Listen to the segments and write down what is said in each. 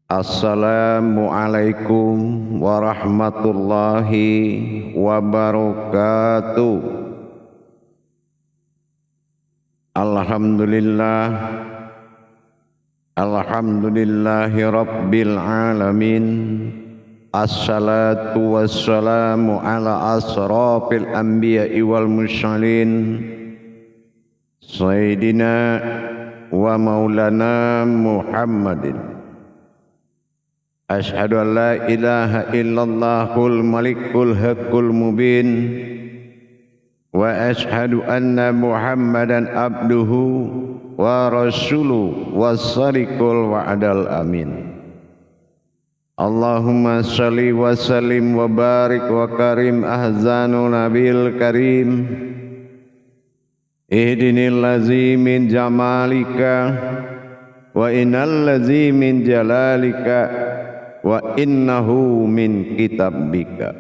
Assalamualaikum warahmatullahi wabarakatuh. Alhamdulillahi rabbil alamin. Assalatu wassalamu ala asrafil anbiya'i wal mursalin Sayyidina wa maulana Muhammadin. Ashhadu an la ilaha illallahul malikul haqqul mubin wa ashhadu anna Muhammadan abduhu wa rasuluhu was-sadiqul wa'dal amin. Allahumma shalli wa sallim wa barik wa karim ahzanu nabil karim. Ihdinil lazi min jamalika wa innal lazi min jalalika wa innahu min kitabika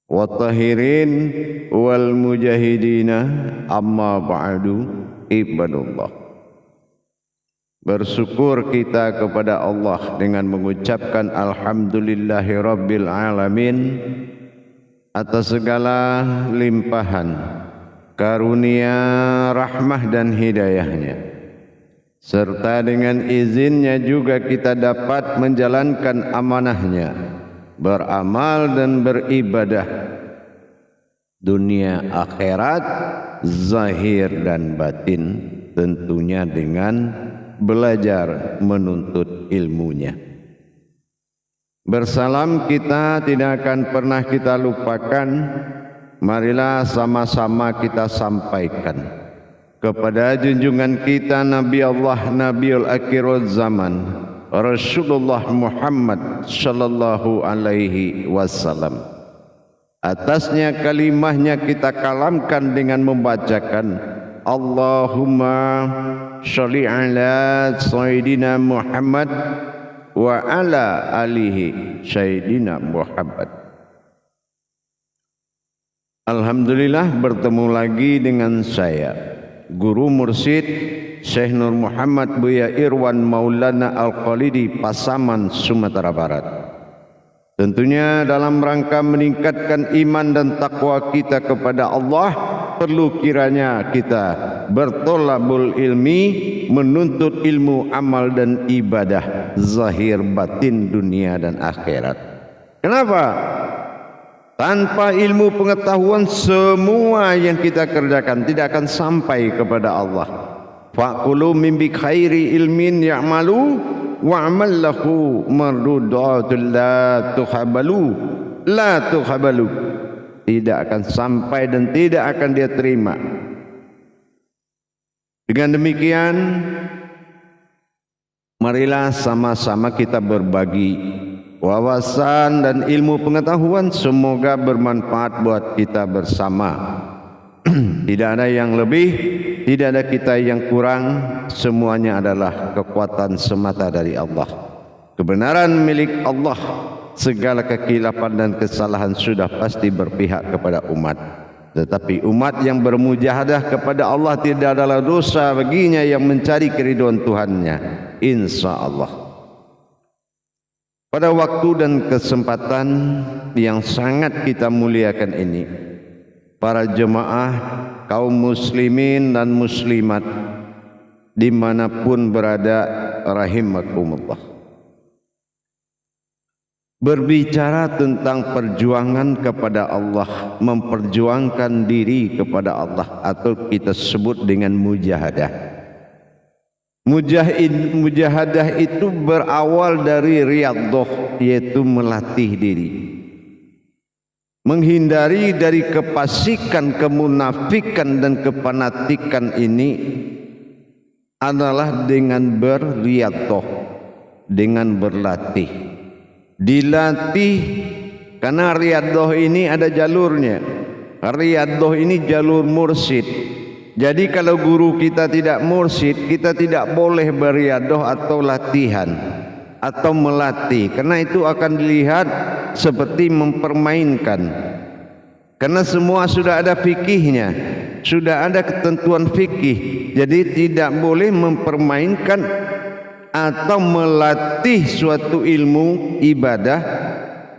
wa tahirin wal mujahidina amma ba'du ibadullah. Bersyukur kita kepada Allah dengan mengucapkan alhamdulillahi rabbil alamin atas segala limpahan karunia, rahmah dan hidayahnya, serta dengan izinnya juga kita dapat menjalankan amanahnya, beramal dan beribadah dunia akhirat, zahir dan batin, tentunya dengan belajar menuntut ilmunya. Bersalam kita tidak akan pernah kita lupakan. Marilah sama-sama kita sampaikan kepada junjungan kita Nabi Allah Nabiul Akhirul Zaman Rasulullah Muhammad sallallahu alaihi wasallam. Atasnya kalimahnya kita kalamkan dengan membacakan Allahumma sholli ala Sayyidina Muhammad wa ala alihi Sayyidina Muhammad. Alhamdulillah bertemu lagi dengan saya, Guru Mursyid Syekh Nur Muhammad Buya Irwan Maulana Al-Khalidi, Pasaman, Sumatera Barat. Tentunya dalam rangka meningkatkan iman dan takwa kita kepada Allah, perlu kiranya kita bertolabul ilmi, menuntut ilmu, amal dan ibadah zahir batin dunia dan akhirat. Kenapa? Tanpa ilmu pengetahuan semua yang kita kerjakan tidak akan sampai kepada Allah. Faqulu min bi khairi ilmin ya'malu wa'mal lahu mardudatul la tuhabalu. Tidak akan sampai dan tidak akan dia terima. Dengan demikian, marilah sama-sama kita berbagi wawasan dan ilmu pengetahuan, semoga bermanfaat buat kita bersama. Tidak ada yang lebih, tidak ada kita yang kurang, semuanya adalah kekuatan semata dari Allah. Kebenaran milik Allah, segala kekilapan dan kesalahan sudah pasti berpihak kepada umat. Tetapi umat yang bermujahadah kepada Allah tidak adalah dosa baginya yang mencari keridhaan Tuhannya, insya Allah. Pada waktu dan kesempatan yang sangat kita muliakan ini, para jemaah kaum muslimin dan muslimat dimanapun berada, rahimakumullah, berbicara tentang perjuangan kepada Allah, memperjuangkan diri kepada Allah, atau kita sebut dengan mujahadah. Mujahadah itu berawal dari riyadhah, yaitu melatih diri, menghindari dari kefasikan, kemunafikan dan kefanatikan. Ini adalah dengan berriyadhah, dengan berlatih, dilatih. Karena riyadhah ini ada jalurnya. Riyadhah ini jalur mursyid. Jadi kalau guru kita tidak mursyid, kita tidak boleh berriyadhah atau latihan atau melatih, karena itu akan dilihat seperti mempermainkan. Karena semua sudah ada fikihnya, sudah ada ketentuan fikih. Jadi tidak boleh mempermainkan atau melatih suatu ilmu ibadah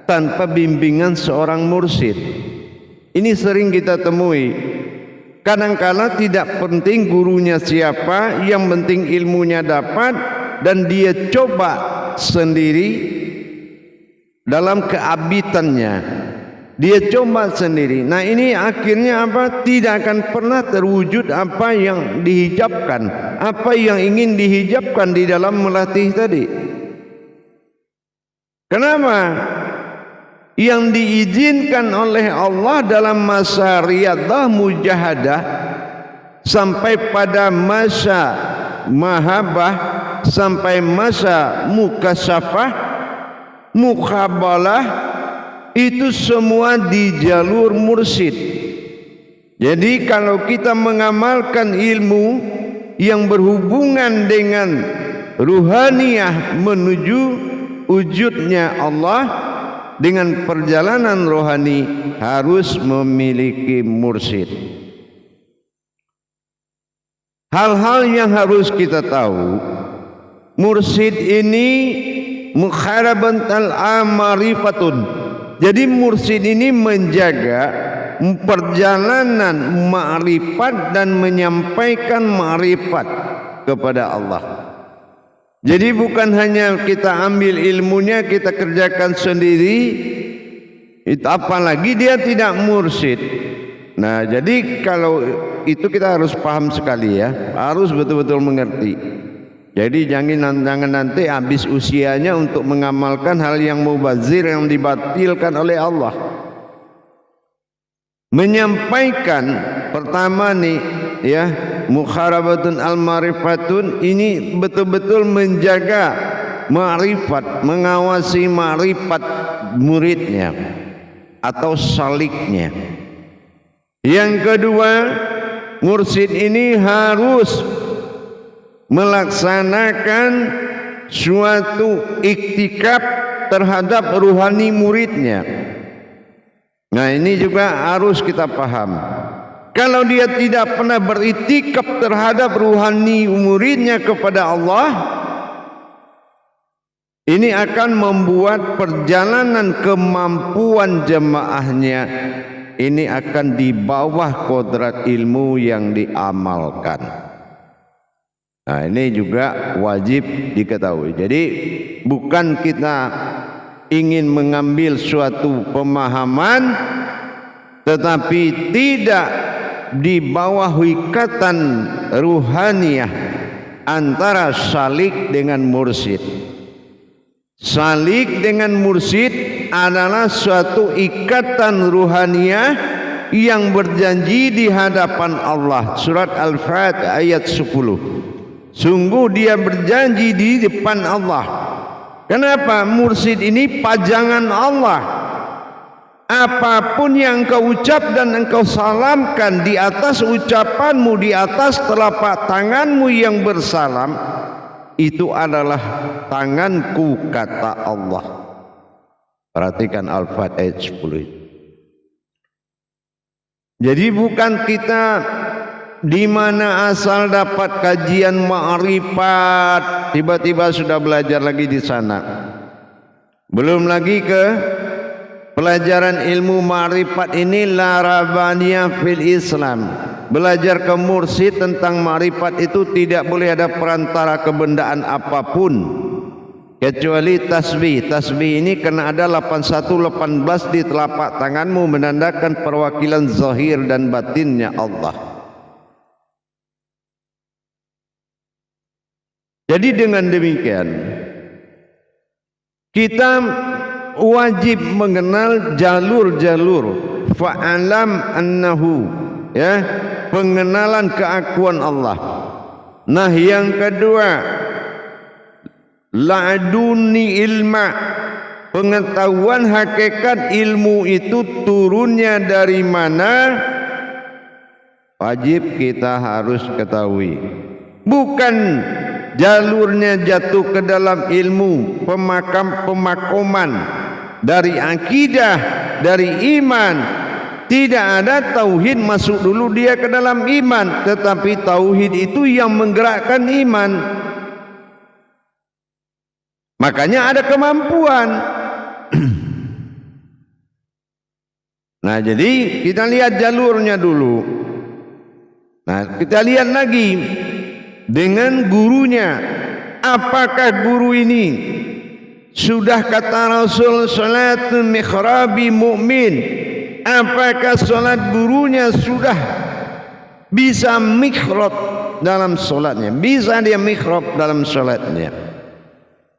tanpa bimbingan seorang mursyid. Ini sering kita temui. Kadang-kala tidak penting gurunya siapa, yang penting ilmunya dapat dan dia coba sendiri dalam keabitannya. Dia coba sendiri. Nah, ini akhirnya apa? Tidak akan pernah terwujud apa yang dihijabkan, apa yang ingin dihijabkan di dalam melatih tadi. Kenapa? Yang diizinkan oleh Allah dalam masa riyadah mujahadah sampai pada masa mahabbah, sampai masa mukasyafah, mukabalah, itu semua di jalur mursyid. Jadi kalau kita mengamalkan ilmu yang berhubungan dengan ruhaniyah menuju wujudnya Allah dengan perjalanan rohani, harus memiliki mursyid. Hal-hal yang harus kita tahu, mursyid ini mukharabatal amarifatun. Jadi mursyid ini menjaga perjalanan ma'rifat dan menyampaikan ma'rifat kepada Allah. Jadi bukan hanya kita ambil ilmunya kita kerjakan sendiri, itu apalagi dia tidak mursyid. Nah, jadi kalau itu kita harus paham sekali ya, harus betul-betul mengerti. Jadi jangan nanti habis usianya untuk mengamalkan hal yang mubazir, yang dibatilkan oleh Allah. Menyampaikan pertama nih ya, mukharabatun al-marifatun, ini betul-betul menjaga ma'rifat, mengawasi ma'rifat muridnya atau saliknya. Yang kedua, mursyid ini harus melaksanakan suatu iktikaf terhadap ruhani muridnya. Nah, ini juga harus kita paham. Kalau dia tidak pernah beriktikaf terhadap ruhani muridnya kepada Allah, ini akan membuat perjalanan kemampuan jemaahnya ini akan di bawah kodrat ilmu yang diamalkan. Nah, ini juga wajib diketahui. Jadi bukan kita ingin mengambil suatu pemahaman tetapi tidak di bawah ikatan ruhaniyah antara salik dengan mursyid. Salik dengan mursyid adalah suatu ikatan ruhaniyah yang berjanji di hadapan Allah. Surat Al-Fat ayat 10. Sungguh dia berjanji di depan Allah. Kenapa? Mursyid ini pajangan Allah. Apapun yang engkau ucap dan engkau salamkan di atas ucapanmu, di atas telapak tanganmu yang bersalam, itu adalah tanganku, kata Allah. Perhatikan Al-Fat ayat 10. Jadi bukan kita di mana asal dapat kajian ma'rifat tiba-tiba sudah belajar lagi di sana. Belum lagi ke pelajaran ilmu ma'rifat ini larabaniyah fil Islam. Belajar ke mursyid tentang ma'rifat itu tidak boleh ada perantara kebendaan apapun kecuali tasbih. Tasbih ini kena ada 8118 di telapak tanganmu menandakan perwakilan zahir dan batinnya Allah. Jadi dengan demikian kita wajib mengenal jalur-jalur fa'alam annahu, ya, pengenalan keakuan Allah. Nah, yang kedua, la'duni ilma, pengetahuan hakikat ilmu itu turunnya dari mana, wajib kita harus ketahui. Bukan jalurnya jatuh ke dalam ilmu pemakoman dari akidah, dari iman. Tidak ada tauhid masuk dulu dia ke dalam iman, tetapi tauhid itu yang menggerakkan iman. Makanya ada kemampuan. Nah, jadi kita lihat jalurnya dulu. Nah, kita lihat lagi dengan gurunya. Apakah guru ini sudah kata Rasul salatul mikhrabi mu'min? Apakah salat gurunya sudah bisa mikhrab dalam salatnya? Bisa dia mikhrab dalam salatnya?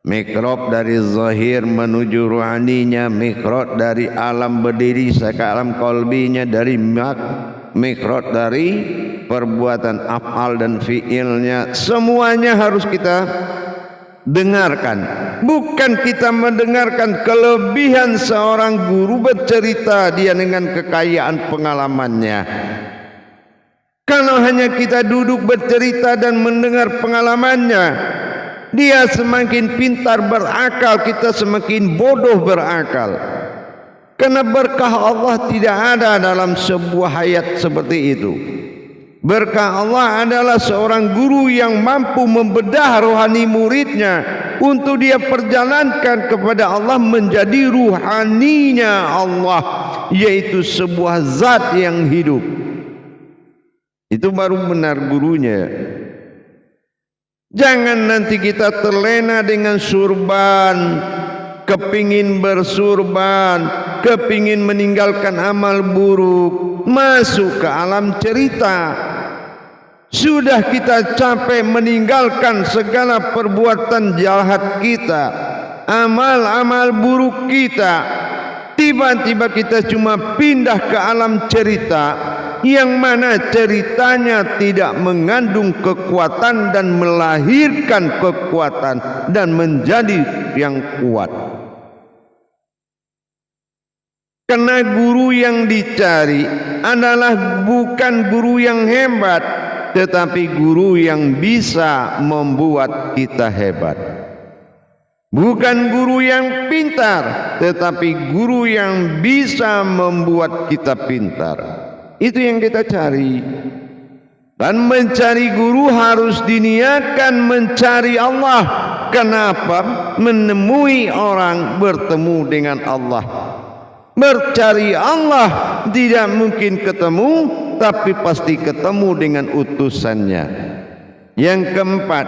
Mikhrab dari zahir menuju ruhaninya, mikhrab dari alam berdiri ke alam qalbinya, dari mikhrab dari perbuatan af'al dan fi'ilnya. Semuanya harus kita dengarkan. Bukan kita mendengarkan kelebihan seorang guru bercerita dia dengan kekayaan pengalamannya. Kalau hanya kita duduk bercerita dan mendengar pengalamannya, dia semakin pintar berakal, kita semakin bodoh berakal. Karena berkah Allah tidak ada dalam sebuah hayat seperti itu. Berkah Allah adalah seorang guru yang mampu membedah rohani muridnya untuk dia perjalankan kepada Allah menjadi ruhaninya Allah, yaitu sebuah zat yang hidup. Itu baru benar gurunya. Jangan nanti kita terlena dengan surban, kepingin bersurban, kepingin meninggalkan amal buruk, masuk ke alam cerita. Sudah kita capek meninggalkan segala perbuatan jahat kita, amal-amal buruk kita. Tiba-tiba kita cuma pindah ke alam cerita, yang mana ceritanya tidak mengandung kekuatan dan melahirkan kekuatan dan menjadi yang kuat. Karena guru yang dicari adalah bukan guru yang hebat, tetapi guru yang bisa membuat kita hebat. Bukan guru yang pintar, tetapi guru yang bisa membuat kita pintar. Itu yang kita cari. Dan mencari guru harus diniatkan mencari Allah. Kenapa? Menemui orang bertemu dengan Allah. Mencari Allah tidak mungkin ketemu, tapi pasti ketemu dengan utusannya. Yang keempat,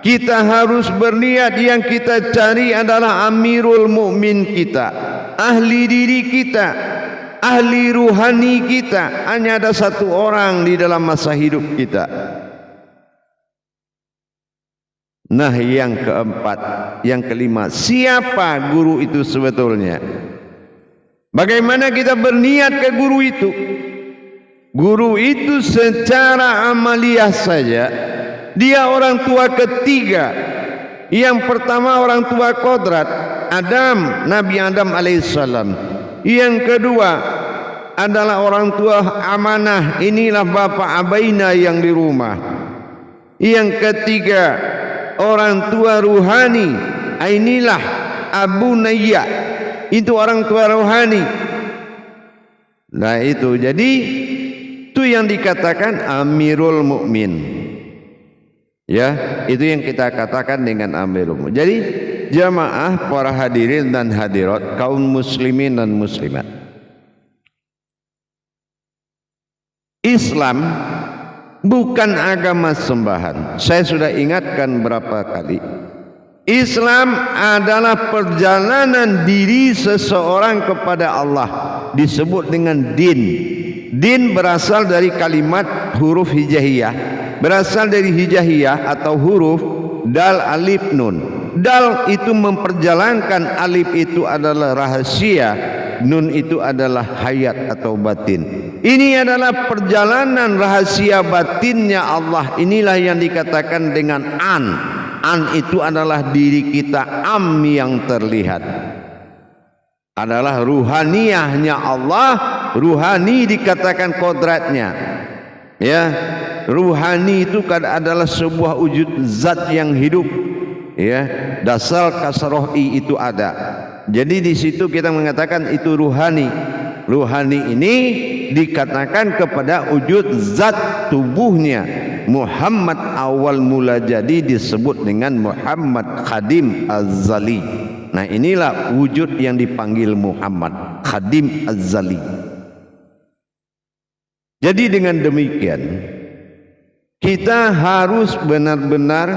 kita harus berniat yang kita cari adalah Amirul Mukmin kita, ahli diri kita, ahli ruhani kita. Hanya ada satu orang di dalam masa hidup kita. Nah, yang keempat, yang kelima, siapa guru itu sebetulnya? Bagaimana kita berniat ke guru itu? Guru itu secara amaliyah saja, dia orang tua ketiga. Yang pertama orang tua kodrat, Adam, Nabi Adam alaihissalam. Yang kedua adalah orang tua amanah, inilah bapak Abaina yang di rumah. Yang ketiga orang tua ruhani, inilah Abu Nayya, itu orang tua rohani. Nah itu, jadi itu yang dikatakan Amirul Mukmin. Ya, itu yang kita katakan dengan Amirul Mukmin. Jadi jamaah para hadirin dan hadirat, kaum muslimin dan muslimat, Islam bukan agama sembahan. Saya sudah ingatkan berapa kali, Islam adalah perjalanan diri seseorang kepada Allah, disebut dengan din. Din berasal dari kalimat huruf hijaiyah, berasal dari hijaiyah atau huruf dal, alif, nun. Dal itu memperjalankan, alif itu adalah rahasia, nun itu adalah hayat atau batin. Ini adalah perjalanan rahasia batinnya Allah. Inilah yang dikatakan dengan an. An itu adalah diri kita, am yang terlihat adalah ruhaniyahnya Allah. Ruhani dikatakan kodratnya, ya. Ruhani itu adalah sebuah wujud zat yang hidup, ya. Dasar kasrohi itu ada. Jadi di situ kita mengatakan itu ruhani. Ruhani ini dikatakan kepada wujud zat tubuhnya, Muhammad awal mula jadi disebut dengan Muhammad Khadim Az-Zali. Nah, inilah wujud yang dipanggil Muhammad Khadim Az-Zali. Jadi dengan demikian kita harus benar-benar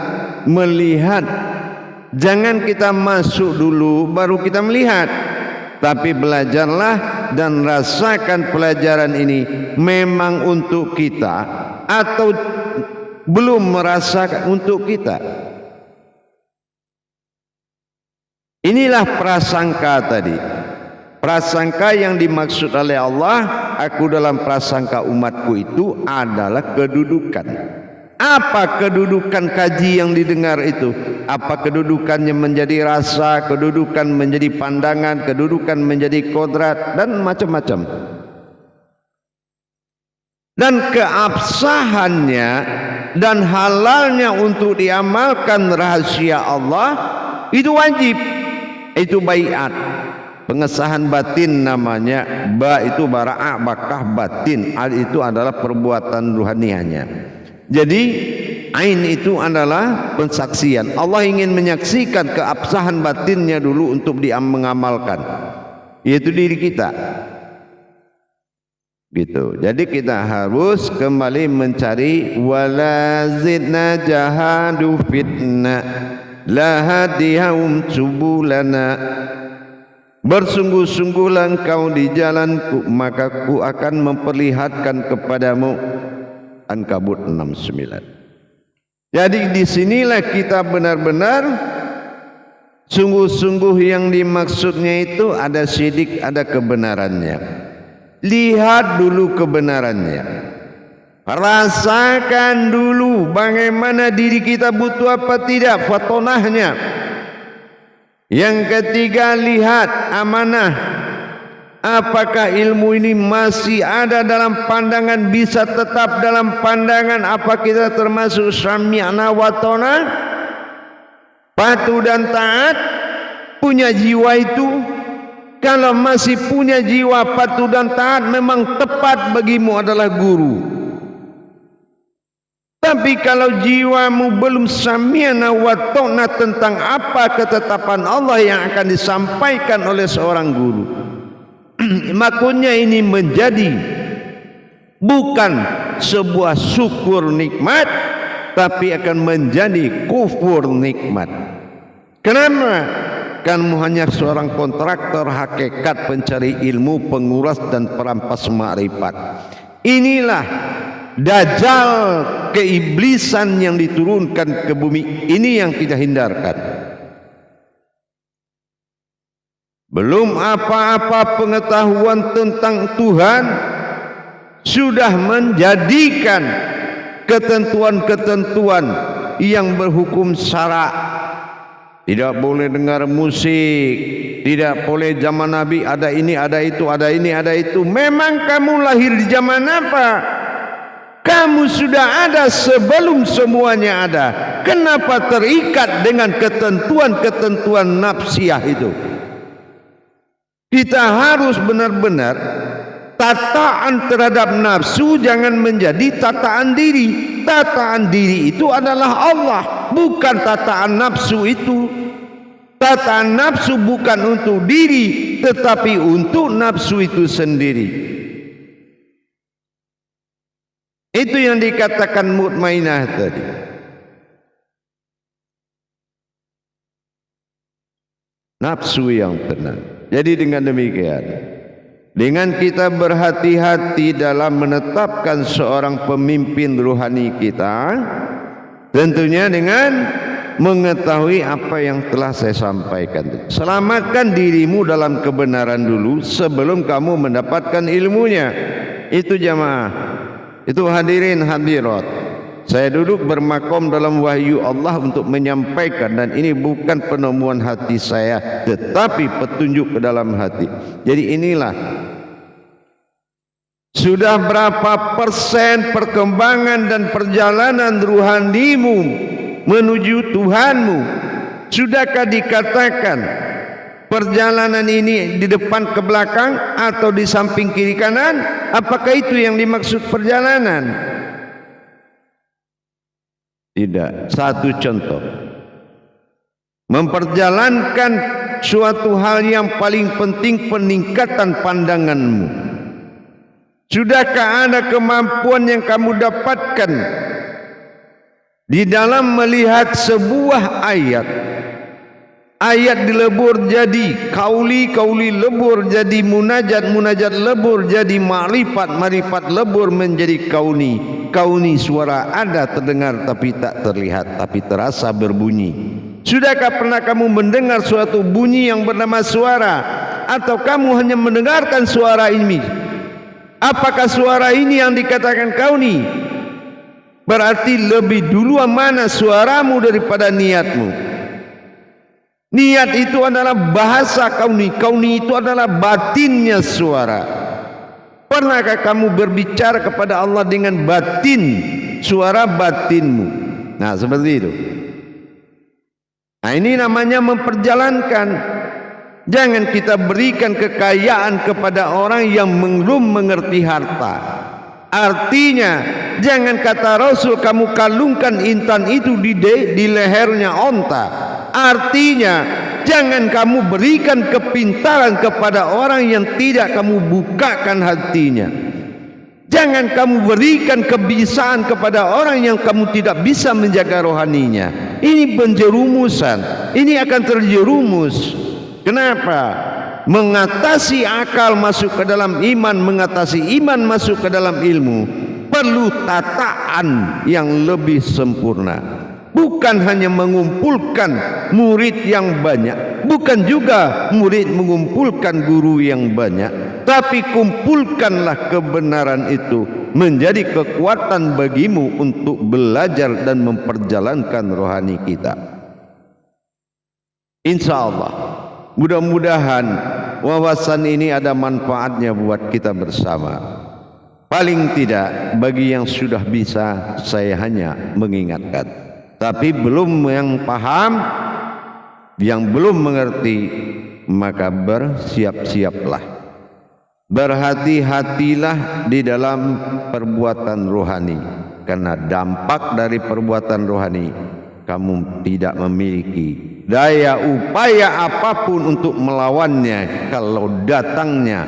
melihat, jangan kita masuk dulu baru kita melihat, tapi belajarlah dan rasakan pelajaran ini memang untuk kita atau belum merasakan untuk kita. Inilah prasangka tadi. Prasangka yang dimaksud oleh Allah, aku dalam prasangka umatku itu adalah kedudukan. Apa kedudukan kaji yang didengar itu? Apa kedudukannya menjadi rasa, kedudukan menjadi pandangan, kedudukan menjadi kodrat, dan macam-macam. Dan keabsahannya dan halalnya untuk diamalkan rahasia Allah itu wajib. Itu baiat, pengesahan batin namanya. Ba itu bara'ah, bakah batin. Al itu adalah perbuatan ruhanianya. Jadi ain itu adalah pensaksian. Allah ingin menyaksikan keabsahan batinnya dulu untuk mengamalkan, yaitu diri kita. Gitu. Jadi kita harus kembali mencari wala zidna jahadu fitna lahadihum subulana. Bersungguh-sungguhlah engkau di jalanku, maka ku akan memperlihatkan kepadamu. Ankabut 69. Jadi disinilah kita benar-benar sungguh-sungguh yang dimaksudnya itu ada sidik, ada kebenarannya. Lihat dulu kebenarannya, rasakan dulu bagaimana diri kita butuh apa tidak, fatonahnya. Yang ketiga, lihat amanah. Apakah ilmu ini masih ada dalam pandangan, bisa tetap dalam pandangan? Apa kita termasuk sami'na wa ta'na, patuh dan taat, punya jiwa itu? Kalau masih punya jiwa patuh dan taat, memang tepat bagimu adalah guru. Tapi kalau jiwamu belum sami'na wa ta'na tentang apa ketetapan Allah yang akan disampaikan oleh seorang guru, makanya ini menjadi bukan sebuah syukur nikmat, tapi akan menjadi kufur nikmat. Kenapa? Kamu hanya seorang kontraktor hakikat, pencari ilmu, penguras dan perampas makrifat. Inilah dajjal keiblisan yang diturunkan ke bumi ini yang kita hindarkan. Belum apa-apa pengetahuan tentang Tuhan, sudah menjadikan ketentuan-ketentuan yang berhukum syara. Tidak boleh dengar musik, tidak boleh zaman Nabi ada ini, ada itu, ada ini, ada itu. Memang kamu lahir di zaman apa? Kamu sudah ada sebelum semuanya ada. Kenapa terikat dengan ketentuan-ketentuan nafsiyah itu? Kita harus benar-benar tataan terhadap nafsu jangan menjadi tataan diri. Tataan diri itu adalah Allah, bukan tataan nafsu itu. Tataan nafsu bukan untuk diri, tetapi untuk nafsu itu sendiri. Itu yang dikatakan mutmainah tadi. Nafsu yang tenang. Jadi dengan demikian, dengan kita berhati-hati dalam menetapkan seorang pemimpin ruhani kita, tentunya dengan mengetahui apa yang telah saya sampaikan. Selamatkan dirimu dalam kebenaran dulu sebelum kamu mendapatkan ilmunya. Itu jamaah, itu hadirin hadirat. Saya duduk bermakom dalam wahyu Allah untuk menyampaikan, dan ini bukan penemuan hati saya, tetapi petunjuk ke dalam hati. Jadi inilah sudah berapa persen perkembangan dan perjalanan ruhanimu menuju Tuhanmu. Sudahkah dikatakan perjalanan ini di depan ke belakang atau di samping kiri kanan? Apakah itu yang dimaksud perjalanan? Tidak. Satu contoh. Memperjalankan suatu hal yang paling penting, peningkatan pandanganmu. Sudahkah ada kemampuan yang kamu dapatkan di dalam melihat sebuah ayat? Ayat dilebur jadi kauli, kauli lebur jadi munajat, munajat lebur jadi ma'rifat, ma'rifat lebur menjadi kauni. Kauni suara ada terdengar tapi tak terlihat, tapi terasa berbunyi. Sudahkah pernah kamu mendengar suatu bunyi yang bernama suara? Atau kamu hanya mendengarkan suara ini? Apakah suara ini yang dikatakan kauni? Berarti lebih duluan mana suaramu daripada niatmu? Niat itu adalah bahasa kauni. Kauni itu adalah batinnya suara. Pernahkah kamu berbicara kepada Allah dengan batin, suara batinmu? Nah, seperti itu. Nah, ini namanya memperjalankan. Jangan kita berikan kekayaan kepada orang yang belum mengerti harta. Artinya, jangan kata Rasul kamu kalungkan intan itu di lehernya onta. Artinya, jangan kamu berikan kepintaran kepada orang yang tidak kamu bukakan hatinya. Jangan kamu berikan kebisaan kepada orang yang kamu tidak bisa menjaga rohaninya. Ini penjerumusan. Ini akan terjerumus. Kenapa? Mengatasi akal masuk ke dalam iman, mengatasi iman masuk ke dalam ilmu, perlu tataan yang lebih sempurna. Bukan hanya mengumpulkan murid yang banyak, bukan juga murid mengumpulkan guru yang banyak, tapi kumpulkanlah kebenaran itu menjadi kekuatan bagimu untuk belajar dan memperjalankan rohani kita. Insya Allah, mudah-mudahan wawasan ini ada manfaatnya buat kita bersama. Paling tidak bagi yang sudah bisa, saya hanya mengingatkan. Tapi belum yang paham, yang belum mengerti, maka bersiap-siaplah. Berhati-hatilah di dalam perbuatan rohani. Karena dampak dari perbuatan rohani, kamu tidak memiliki daya upaya apapun untuk melawannya. Kalau datangnya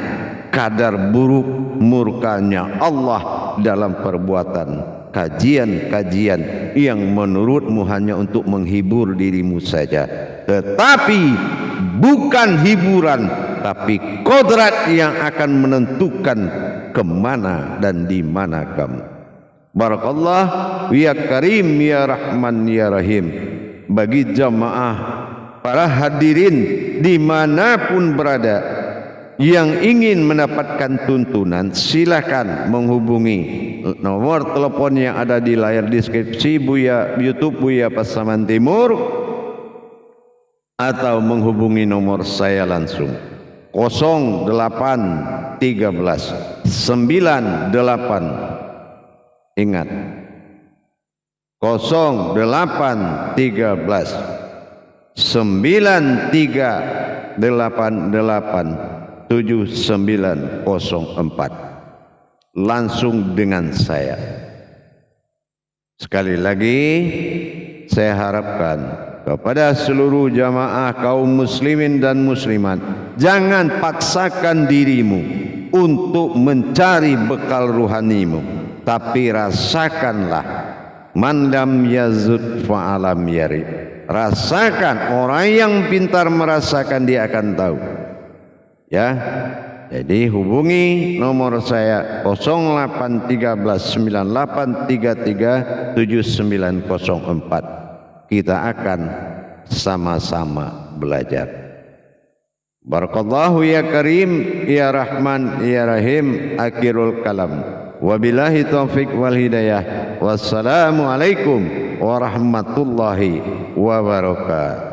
kadar buruk murkanya Allah dalam perbuatan kajian-kajian yang menurutmu hanya untuk menghibur dirimu saja, tetapi bukan hiburan, tapi kodrat yang akan menentukan kemana dan di mana kamu. Barakallah ya Karim ya Rahman ya Rahim. Bagi jamaah para hadirin dimanapun berada yang ingin mendapatkan tuntunan, silakan menghubungi nomor telepon yang ada di layar deskripsi Buya YouTube Buya Pasaman Timur, atau menghubungi nomor saya langsung 0813 98, ingat 0813 9388 7904. Langsung dengan saya. Sekali lagi saya harapkan kepada seluruh jamaah kaum muslimin dan muslimat, jangan paksakan dirimu untuk mencari bekal ruhanimu, tapi rasakanlah. Man lam yazud fa'alam yarib. Rasakan. Orang yang pintar merasakan, dia akan tahu. Ya, jadi hubungi nomor saya 081398337904. Kita akan sama-sama belajar. Barakallahu ya Karim ya Rahman ya Rahim. Akhirul kalam. Wabillahi taufiq wal hidayah. Wassalamualaikum warahmatullahi wabarakatuh.